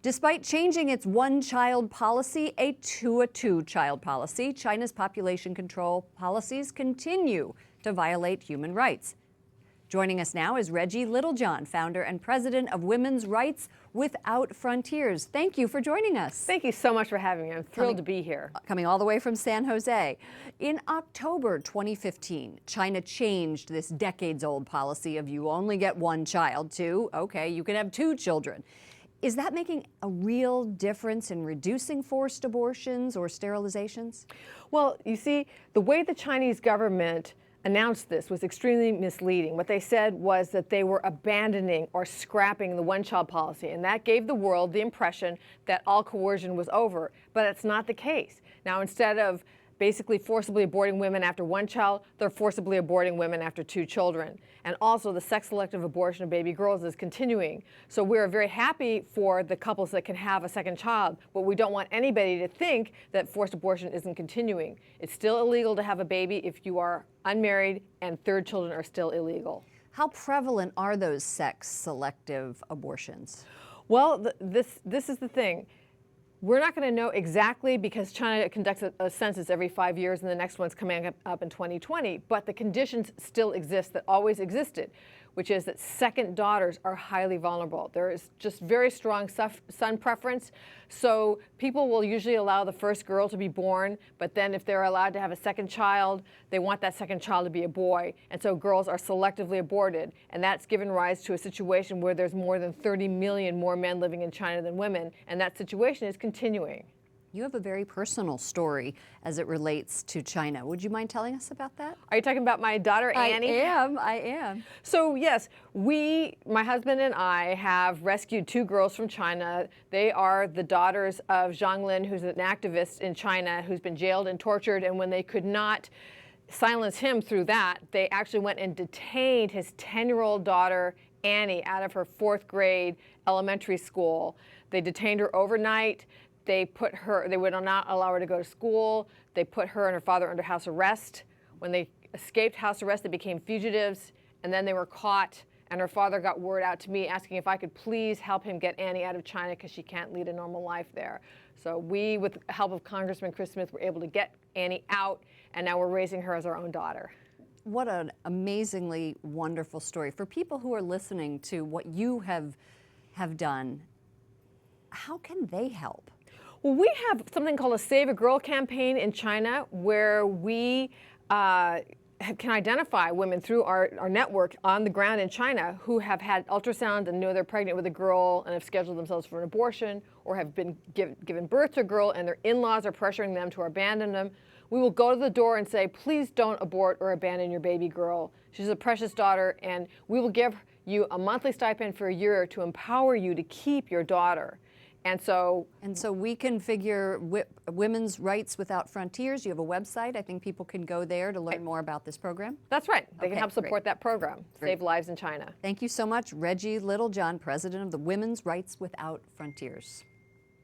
Despite changing its one-child policy to a two-child policy, China's population control policies continue to violate human rights. Joining us now is Reggie Littlejohn, founder and president of Women's Rights Without Frontiers. Thank you for joining us. Thank you so much for having me. I'm thrilled to be here. Coming all the way from San Jose. In October 2015, China changed this decades-old policy of you only get one child to, okay, you can have two children. Is that making a real difference in reducing forced abortions or sterilizations? Well, you see, the way the Chinese government announced this was extremely misleading. What they said was that they were abandoning or scrapping the one-child policy, and that gave the world the impression that all coercion was over, but it's not the case. Now, instead of basically forcibly aborting women after one child, they're forcibly aborting women after two children. And also the sex-selective abortion of baby girls is continuing. So we're very happy for the couples that can have a second child, but we don't want anybody to think that forced abortion isn't continuing. It's still illegal to have a baby if you are unmarried, and third children are still illegal. How prevalent are those sex-selective abortions? Well, this is the thing. We're not going to know exactly because China conducts a census every 5 years and the next one's coming up in 2020, but the conditions still exist that always existed, which is that second daughters are highly vulnerable. There is just very strong son preference, so people will usually allow the first girl to be born, but then if they're allowed to have a second child, they want that second child to be a boy, and so girls are selectively aborted, and that's given rise to a situation where there's more than 30 million more men living in China than women, and that situation is continuing. You have a very personal story as it relates to China. Would you mind telling us about that? Are you talking about my daughter, Annie? I am. So yes, my husband and I have rescued two girls from China. They are the daughters of Zhang Lin, who's an activist in China, who's been jailed and tortured, and when they could not silence him through that, they actually went and detained his 10-year-old daughter, Annie, out of her 4th grade elementary school. They detained her overnight. They would not allow her to go to school. They put her and her father under house arrest. When they escaped house arrest, they became fugitives, and then they were caught, and her father got word out to me asking if I could please help him get Annie out of China because she can't lead a normal life there. So we, with the help of Congressman Chris Smith, were able to get Annie out, and now we're raising her as our own daughter. What an amazingly wonderful story. For people who are listening to what you have done, how can they help? Well, we have something called a Save a Girl campaign in China where we can identify women through our network on the ground in China who have had ultrasound and know they're pregnant with a girl and have scheduled themselves for an abortion or have been given birth to a girl and their in-laws are pressuring them to abandon them. We will go to the door and say, please don't abort or abandon your baby girl. She's a precious daughter, and we will give you a monthly stipend for a year to empower you to keep your daughter. And so we can figure Women's Rights Without Frontiers. You have a website. I think people can go there to learn more about this program. That's right. They can help support that program, Great. Save Lives in China. Thank you so much, Reggie Littlejohn, president of the Women's Rights Without Frontiers.